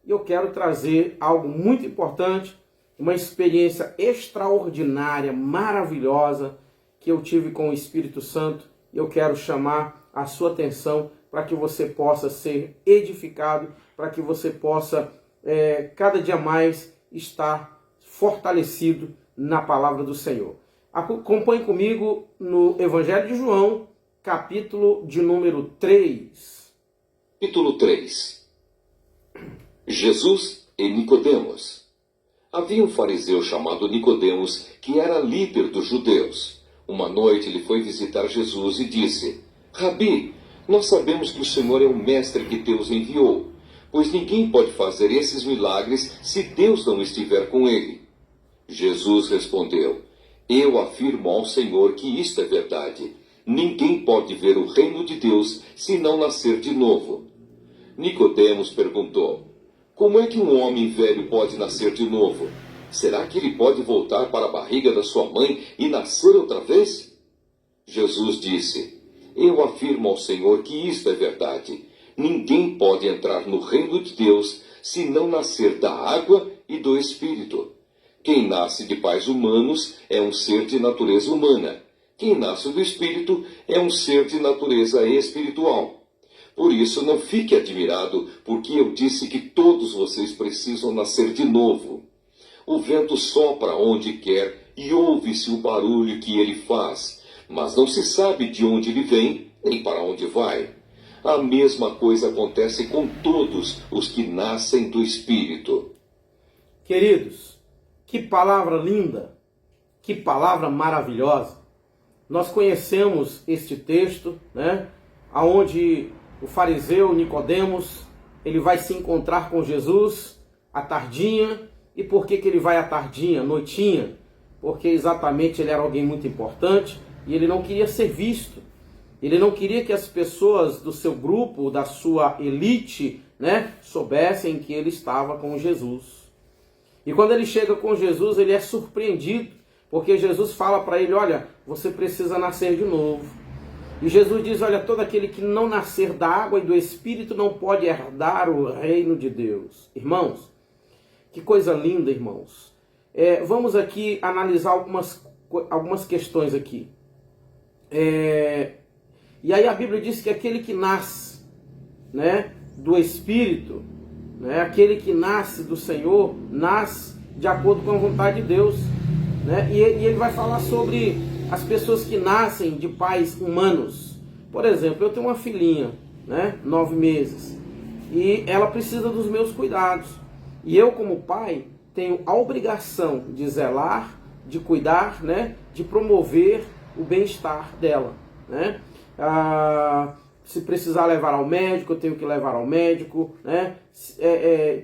e eu quero trazer algo muito importante, uma experiência extraordinária, maravilhosa, que eu tive com o Espírito Santo. Eu quero chamar a sua atenção para que você possa ser edificado, para que você possa cada dia mais estar fortalecido na palavra do Senhor. Acompanhe comigo no Evangelho de João, capítulo de número 3. Capítulo 3. Jesus e Nicodemos. Havia um fariseu chamado Nicodemos, que era líder dos judeus. Uma noite ele foi visitar Jesus e disse: Rabi, nós sabemos que o Senhor é o mestre que Deus enviou, pois ninguém pode fazer esses milagres se Deus não estiver com ele. Jesus respondeu: Eu afirmo ao Senhor que isto é verdade. Ninguém pode ver o reino de Deus se não nascer de novo. Nicodemos perguntou: Como é que um homem velho pode nascer de novo? Será que ele pode voltar para a barriga da sua mãe e nascer outra vez? Jesus disse: Eu afirmo ao Senhor que isto é verdade. Ninguém pode entrar no reino de Deus se não nascer da água e do Espírito. Quem nasce de pais humanos é um ser de natureza humana. Quem nasce do Espírito é um ser de natureza espiritual. Por isso, não fique admirado, porque eu disse que todos vocês precisam nascer de novo. O vento sopra onde quer e ouve-se o barulho que ele faz, mas não se sabe de onde ele vem nem para onde vai. A mesma coisa acontece com todos os que nascem do Espírito. Queridos, que palavra linda, que palavra maravilhosa. Nós conhecemos este texto, né, onde o fariseu Nicodemos, ele vai se encontrar com Jesus à tardinha. E por que ele vai à tardinha, noitinha? Porque exatamente ele era alguém muito importante e ele não queria ser visto. Ele não queria que as pessoas do seu grupo, da sua elite, né, soubessem que ele estava com Jesus. E quando ele chega com Jesus, ele é surpreendido, porque Jesus fala para ele: olha, você precisa nascer de novo. E Jesus diz: olha, todo aquele que não nascer da água e do Espírito não pode herdar o reino de Deus. Irmãos, que coisa linda, irmãos. Vamos aqui analisar algumas questões aqui. E aí a Bíblia diz que aquele que nasce, né, do Espírito, né, aquele que nasce do Senhor, nasce de acordo com a vontade de Deus. Né? E ele vai falar sobre as pessoas que nascem de pais humanos. Por exemplo, eu tenho uma filhinha, né, 9 meses, e ela precisa dos meus cuidados. E eu, como pai, tenho a obrigação de zelar, de cuidar, né, de promover o bem-estar dela. Né? Se precisar levar ao médico, eu tenho que levar ao médico. Né?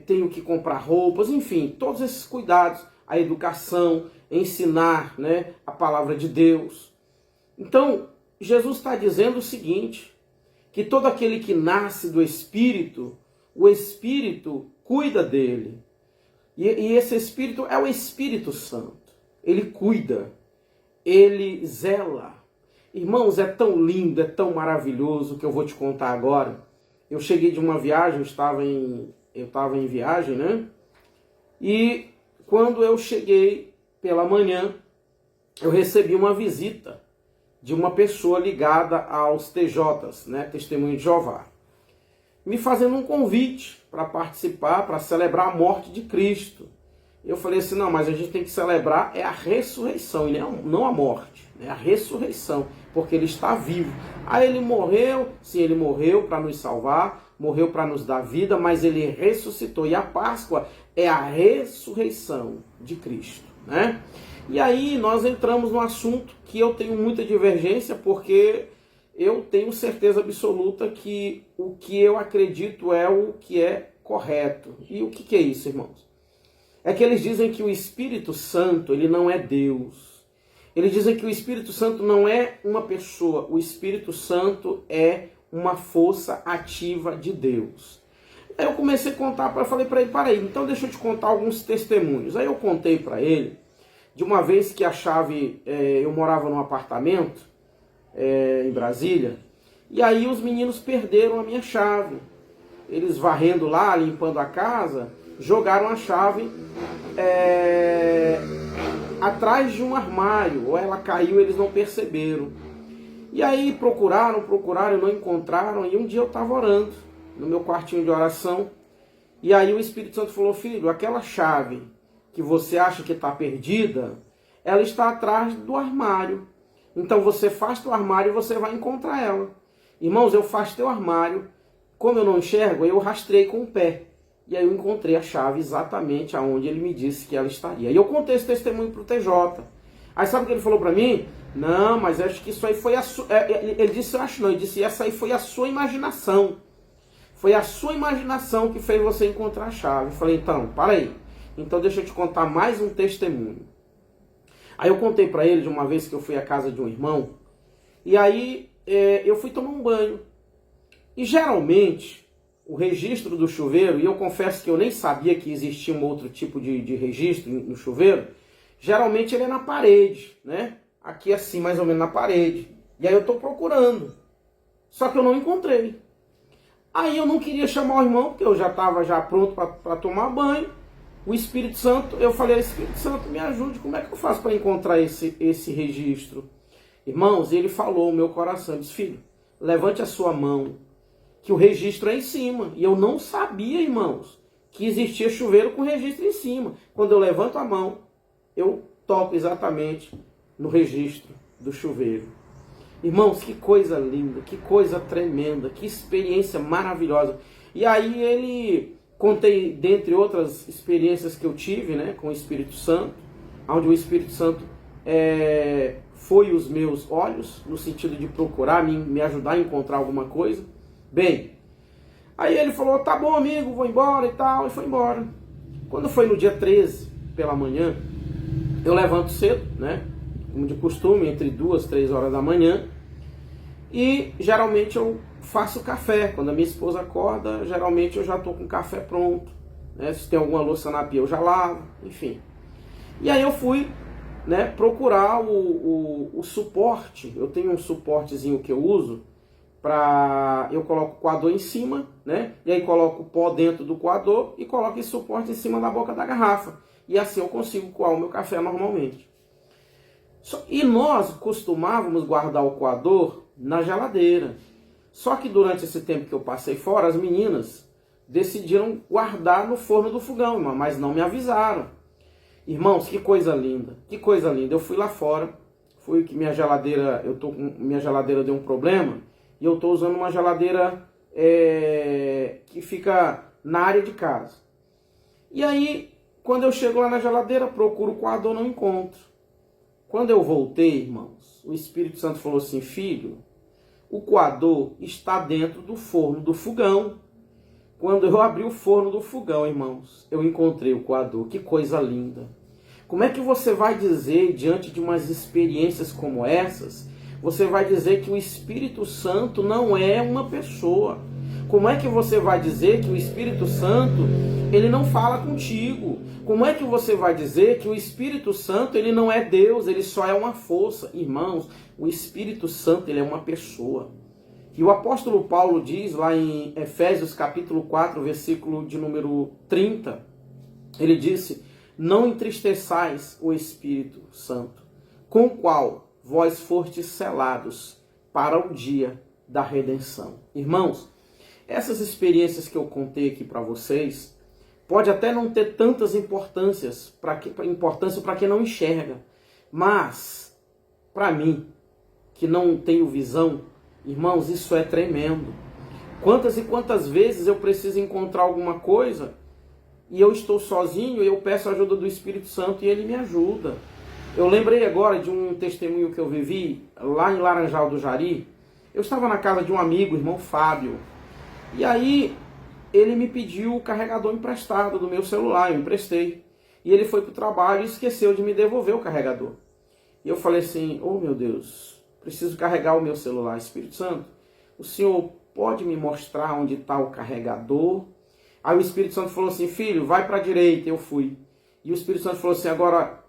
Tenho que comprar roupas, enfim, todos esses cuidados, a educação, ensinar, né, a palavra de Deus. Então, Jesus está dizendo o seguinte, que todo aquele que nasce do Espírito, o Espírito cuida dele. E esse Espírito é o Espírito Santo. Ele cuida, ele zela. Irmãos, é tão lindo, é tão maravilhoso que eu vou te contar agora. Eu cheguei de uma viagem, eu estava em viagem, né? E quando eu cheguei pela manhã, eu recebi uma visita de uma pessoa ligada aos TJs, né? Testemunho de Jeová, me fazendo um convite para participar, para celebrar a morte de Cristo. Eu falei assim: não, mas a gente tem que celebrar a ressurreição, e não a morte, né? A ressurreição, porque ele está vivo. Aí ele morreu, sim, ele morreu para nos salvar, morreu para nos dar vida, mas ele ressuscitou. E a Páscoa é a ressurreição de Cristo, né? E aí nós entramos no assunto que eu tenho muita divergência, porque eu tenho certeza absoluta que o que eu acredito é o que é correto. E o que é isso, irmãos? É que eles dizem que o Espírito Santo, ele não é Deus. Eles dizem que o Espírito Santo não é uma pessoa. O Espírito Santo é uma força ativa de Deus. Aí eu comecei a contar, eu falei para ele: para aí, então deixa eu te contar alguns testemunhos. Aí eu contei para ele de uma vez que a chave, eu morava num apartamento em Brasília, e aí os meninos perderam a minha chave. eles varrendo lá, limpando a casa, jogaram a chave atrás de um armário, ou ela caiu, eles não perceberam. E aí procuraram, não encontraram, e um dia eu estava orando, no meu quartinho de oração, e aí o Espírito Santo falou: filho, aquela chave que você acha que está perdida, ela está atrás do armário. Então você afasta o armário e você vai encontrar ela. Irmãos, eu afastei o armário, como eu não enxergo, eu rastrei com o pé. E aí eu encontrei a chave exatamente aonde ele me disse que ela estaria. E eu contei esse testemunho para o TJ. Aí sabe o que ele falou para mim? Não, mas acho que isso aí foi a sua... Ele disse, eu acho não, ele disse, essa aí foi a sua imaginação. Foi a sua imaginação que fez você encontrar a chave. Eu falei, então, para aí. Então deixa eu te contar mais um testemunho. Aí eu contei para ele de uma vez que eu fui à casa de um irmão. E aí eu fui tomar um banho. E geralmente, o registro do chuveiro, e eu confesso que eu nem sabia que existia um outro tipo de registro no chuveiro, geralmente ele é na parede, né? Aqui assim, mais ou menos na parede. E aí eu estou procurando. Só que eu não encontrei. Aí eu não queria chamar o irmão, porque eu já estava pronto para tomar banho. O Espírito Santo, eu falei, Espírito Santo, me ajude, como é que eu faço para encontrar esse registro? Irmãos, ele falou no meu coração, disse, filho, levante a sua mão, que o registro é em cima. E eu não sabia, irmãos, que existia chuveiro com registro em cima. Quando eu levanto a mão, eu toco exatamente no registro do chuveiro. Irmãos, que coisa linda, que coisa tremenda, que experiência maravilhosa. E aí ele, contei, dentre outras experiências que eu tive, né, com o Espírito Santo, onde o Espírito Santo foi os meus olhos, no sentido de procurar, me ajudar a encontrar alguma coisa. Bem, aí ele falou, tá bom amigo, vou embora e tal, e foi embora. Quando foi no dia 13, pela manhã, eu levanto cedo, né, como de costume, entre 2 e 3 horas da manhã, e geralmente eu faço café. Quando a minha esposa acorda, geralmente eu já estou com o café pronto, né? Se tem alguma louça na pia eu já lavo, enfim. E aí eu fui, né, procurar o suporte. Eu tenho um suportezinho que eu uso, eu coloco o coador em cima, né? E aí coloco o pó dentro do coador e coloco esse suporte em cima da boca da garrafa. E assim eu consigo coar o meu café normalmente. E nós costumávamos guardar o coador na geladeira. Só que durante esse tempo que eu passei fora, as meninas decidiram guardar no forno do fogão, irmão, mas não me avisaram. Irmãos, que coisa linda, que coisa linda. Eu fui lá fora, fui que minha geladeira deu um problema, e eu estou usando uma geladeira que fica na área de casa. E aí, quando eu chego lá na geladeira, procuro o coador, não encontro. Quando eu voltei, irmãos, o Espírito Santo falou assim, filho, o coador está dentro do forno do fogão. Quando eu abri o forno do fogão, irmãos, eu encontrei o coador. Que coisa linda. Como é que você vai dizer, diante de umas experiências como essas, você vai dizer que o Espírito Santo não é uma pessoa? Como é que você vai dizer que o Espírito Santo, ele não fala contigo? Como é que você vai dizer que o Espírito Santo, ele não é Deus, ele só é uma força? Irmãos, o Espírito Santo, ele é uma pessoa. E o apóstolo Paulo diz lá em Efésios capítulo 4, versículo de número 30, ele disse, não entristeçais o Espírito Santo, com o qual vós fostes selados para o dia da redenção. Irmãos, essas experiências que eu contei aqui para vocês, pode até não ter tantas importâncias para quem não enxerga, mas para mim, que não tenho visão, irmãos, isso é tremendo. Quantas e quantas vezes eu preciso encontrar alguma coisa e eu estou sozinho e eu peço a ajuda do Espírito Santo e ele me ajuda. Eu lembrei agora de um testemunho que eu vivi lá em Laranjal do Jari. Eu estava na casa de um amigo, irmão Fábio, e aí ele me pediu o carregador emprestado do meu celular, eu emprestei. E ele foi para o trabalho e esqueceu de me devolver o carregador. E eu falei assim, oh meu Deus, preciso carregar o meu celular. Espírito Santo, o Senhor pode me mostrar onde está o carregador? Aí o Espírito Santo falou assim, filho, vai para a direita. Eu fui. E o Espírito Santo falou assim, agora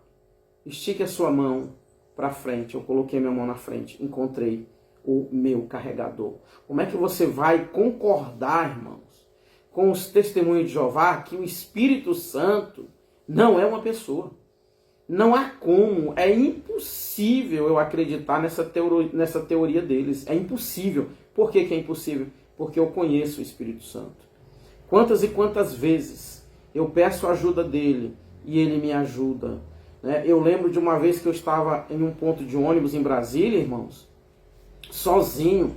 estique a sua mão para frente. Eu coloquei minha mão na frente, encontrei o meu carregador. Como é que você vai concordar, irmãos, com os testemunhos de Jeová que o Espírito Santo não é uma pessoa. Não há como, é impossível eu acreditar nessa teoria deles. É impossível. Por que que é impossível? Porque eu conheço o Espírito Santo. Quantas e quantas vezes eu peço a ajuda dele e ele me ajuda. Né? Eu lembro de uma vez que eu estava em um ponto de ônibus em Brasília, irmãos, sozinho,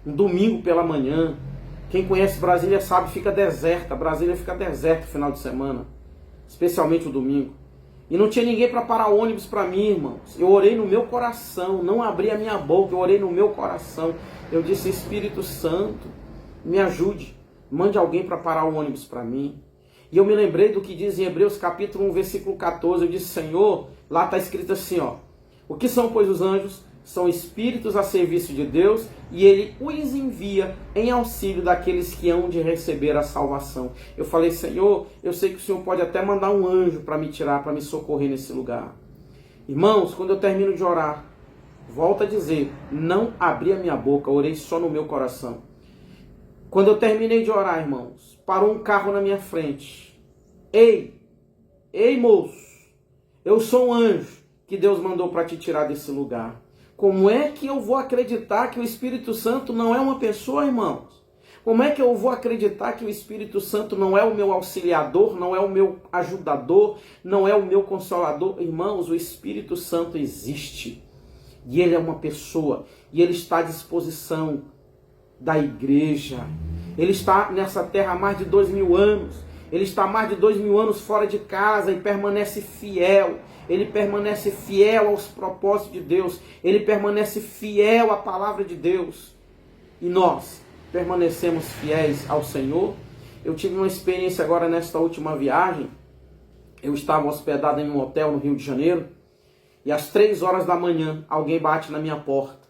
um domingo pela manhã. Quem conhece Brasília sabe, fica deserta. Brasília fica deserta no final de semana, especialmente o domingo. E não tinha ninguém para parar o ônibus para mim, irmãos. Eu orei no meu coração, não abri a minha boca, eu orei no meu coração. Eu disse, Espírito Santo, me ajude, mande alguém para parar o ônibus para mim. E eu me lembrei do que diz em Hebreus capítulo 1, versículo 14. Eu disse, Senhor, lá está escrito assim, ó. O que são, pois, os anjos? São espíritos a serviço de Deus, e ele os envia em auxílio daqueles que hão de receber a salvação. Eu falei, Senhor, eu sei que o Senhor pode até mandar um anjo para me tirar, para me socorrer nesse lugar. Irmãos, quando eu termino de orar, volto a dizer, não abri a minha boca, orei só no meu coração. Quando eu terminei de orar, irmãos, parou um carro na minha frente. Ei moço, eu sou um anjo que Deus mandou para te tirar desse lugar. Como é que eu vou acreditar que o Espírito Santo não é uma pessoa, irmãos? Como é que eu vou acreditar que o Espírito Santo não é o meu auxiliador, não é o meu ajudador, não é o meu consolador? Irmãos, o Espírito Santo existe. E ele é uma pessoa. E ele está à disposição da igreja. Ele está nessa terra há mais de 2000 anos. Ele está há mais de 2000 anos fora de casa e permanece fiel. Ele permanece fiel aos propósitos de Deus. Ele permanece fiel à palavra de Deus. E nós permanecemos fiéis ao Senhor. Eu tive uma experiência agora nesta última viagem. Eu estava hospedado em um hotel no Rio de Janeiro. E às 3 horas da manhã, alguém bate na minha porta.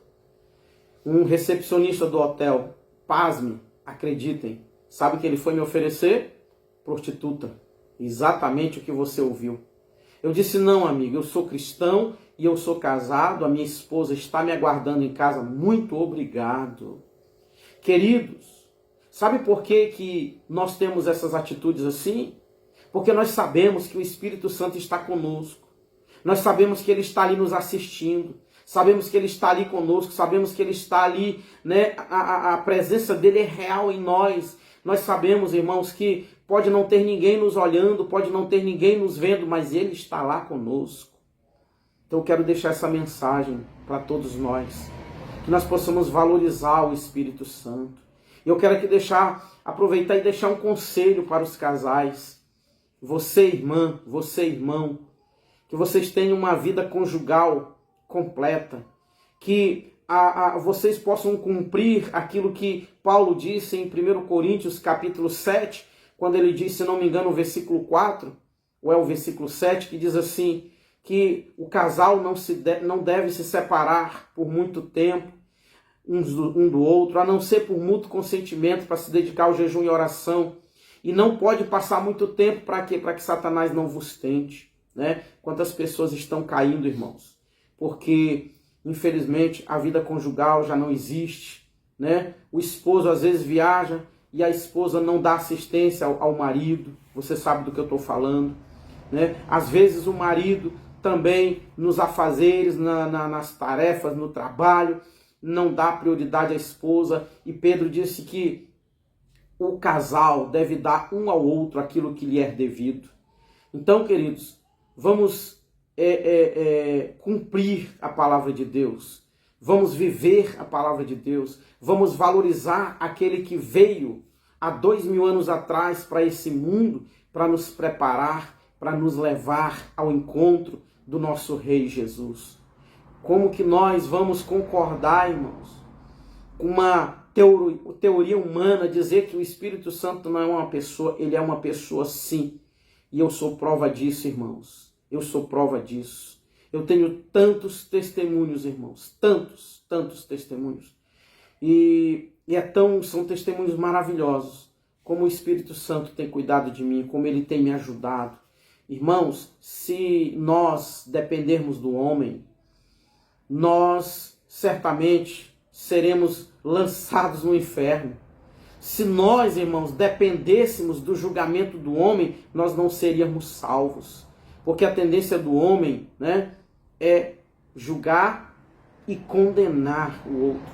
Um recepcionista do hotel. Pasme, acreditem. Sabe o que ele foi me oferecer? Prostituta. Exatamente o que você ouviu. Eu disse, não, amigo, eu sou cristão e eu sou casado, a minha esposa está me aguardando em casa, muito obrigado. Queridos, sabe por que nós temos essas atitudes assim? Porque nós sabemos que o Espírito Santo está conosco. Nós sabemos que ele está ali nos assistindo. Sabemos que ele está ali conosco, sabemos que ele está ali, né? A presença dele é real em nós. Nós sabemos, irmãos, que pode não ter ninguém nos olhando, pode não ter ninguém nos vendo, mas ele está lá conosco. Então eu quero deixar essa mensagem para todos nós, que nós possamos valorizar o Espírito Santo. Eu quero aqui aproveitar e deixar um conselho para os casais. Você, irmã, você, irmão, que vocês tenham uma vida conjugal completa, que vocês possam cumprir aquilo que Paulo disse em 1 Coríntios capítulo 7, quando ele diz, se não me engano, o versículo 4, ou é o versículo 7, que diz assim, que o casal não deve se separar por muito tempo um do outro, a não ser por mútuo consentimento, para se dedicar ao jejum e oração, e não pode passar muito tempo para quê? Para que Satanás não vos tente, né? Quantas pessoas estão caindo, irmãos? Porque, infelizmente, a vida conjugal já não existe, né? O esposo às vezes viaja e a esposa não dá assistência ao marido, você sabe do que eu estou falando, né? Às vezes o marido também nos afazeres, nas tarefas, no trabalho, não dá prioridade à esposa, e Pedro disse que o casal deve dar um ao outro aquilo que lhe é devido. Então, queridos, vamos cumprir a palavra de Deus, vamos viver a palavra de Deus, vamos valorizar aquele que veio há 2000 anos atrás para esse mundo, para nos preparar, para nos levar ao encontro do nosso Rei Jesus. Como que nós vamos concordar, irmãos, com uma teoria humana, dizer que o Espírito Santo não é uma pessoa? Ele é uma pessoa, sim. E eu sou prova disso, irmãos. Eu sou prova disso. Eu tenho tantos testemunhos, irmãos. Tantos testemunhos. E são testemunhos maravilhosos. Como o Espírito Santo tem cuidado de mim, como ele tem me ajudado. Irmãos, se nós dependermos do homem, nós certamente seremos lançados no inferno. Se nós, irmãos, dependêssemos do julgamento do homem, nós não seríamos salvos. Porque a tendência do homem, né, é julgar e condenar o outro.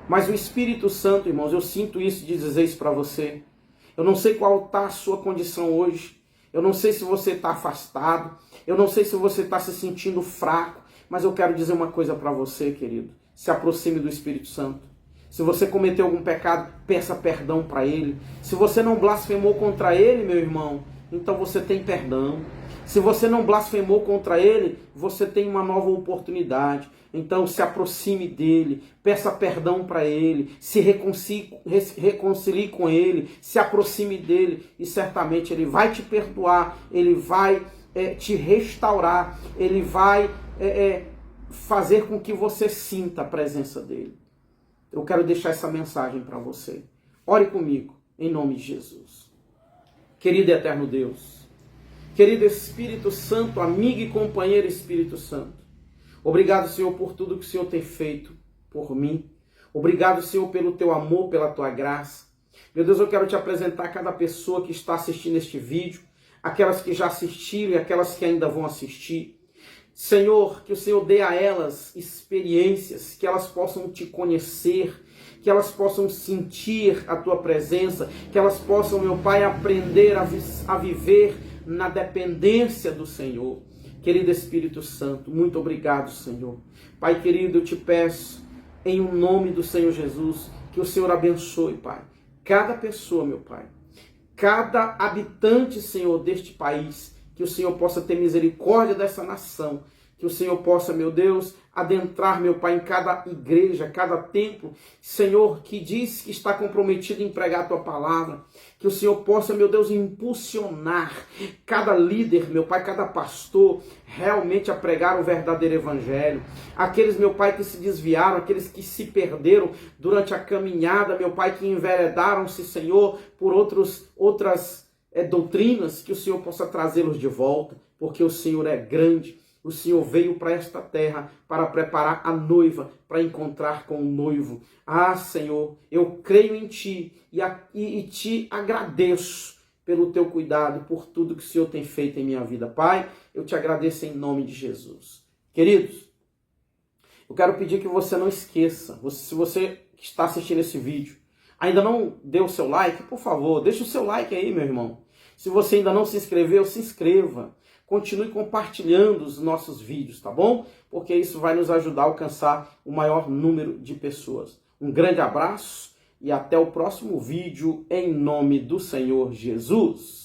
Mas o Espírito Santo, irmãos, eu sinto isso de dizer isso para você. Eu não sei qual está a sua condição hoje. Eu não sei se você está afastado. Eu não sei se você está se sentindo fraco. Mas eu quero dizer uma coisa para você, querido. Se aproxime do Espírito Santo. Se você cometeu algum pecado, peça perdão para Ele. Se você não blasfemou contra Ele, meu irmão, então você tem perdão. Se você não blasfemou contra Ele, você tem uma nova oportunidade. Então se aproxime dEle, peça perdão para Ele, se reconcilie com Ele, se aproxime dEle e certamente Ele vai te perdoar, Ele vai te restaurar, Ele vai fazer com que você sinta a presença dEle. Eu quero deixar essa mensagem para você. Ore comigo, em nome de Jesus. Querido e eterno Deus, querido Espírito Santo, amigo e companheiro Espírito Santo, obrigado, Senhor, por tudo que o Senhor tem feito por mim. Obrigado, Senhor, pelo teu amor, pela tua graça. Meu Deus, eu quero te apresentar cada pessoa que está assistindo este vídeo, aquelas que já assistiram e aquelas que ainda vão assistir. Senhor, que o Senhor dê a elas experiências, que elas possam te conhecer, que elas possam sentir a tua presença, que elas possam, meu Pai, aprender a viver na dependência do Senhor. Querido Espírito Santo, muito obrigado, Senhor. Pai querido, eu te peço, em um nome do Senhor Jesus, que o Senhor abençoe, Pai, cada pessoa, meu Pai, cada habitante, Senhor, deste país, que o Senhor possa ter misericórdia dessa nação, que o Senhor possa, meu Deus, adentrar, meu Pai, em cada igreja, cada templo, Senhor, que diz que está comprometido em pregar a tua palavra, que o Senhor possa, meu Deus, impulsionar cada líder, meu Pai, cada pastor, realmente a pregar o verdadeiro evangelho. Aqueles, meu Pai, que se desviaram, aqueles que se perderam durante a caminhada, meu Pai, que enveredaram-se, Senhor, por outras doutrinas, que o Senhor possa trazê-los de volta, porque o Senhor é grande. O Senhor veio para esta terra para preparar a noiva, para encontrar com o noivo. Ah, Senhor, eu creio em Ti e te agradeço pelo Teu cuidado, por tudo que o Senhor tem feito em minha vida. Pai, eu te agradeço em nome de Jesus. Queridos, eu quero pedir que você não esqueça, se você que está assistindo esse vídeo, ainda não deu o seu like, por favor, deixa o seu like aí, meu irmão. Se você ainda não se inscreveu, se inscreva. Continue compartilhando os nossos vídeos, tá bom? Porque isso vai nos ajudar a alcançar o maior número de pessoas. Um grande abraço e até o próximo vídeo em nome do Senhor Jesus.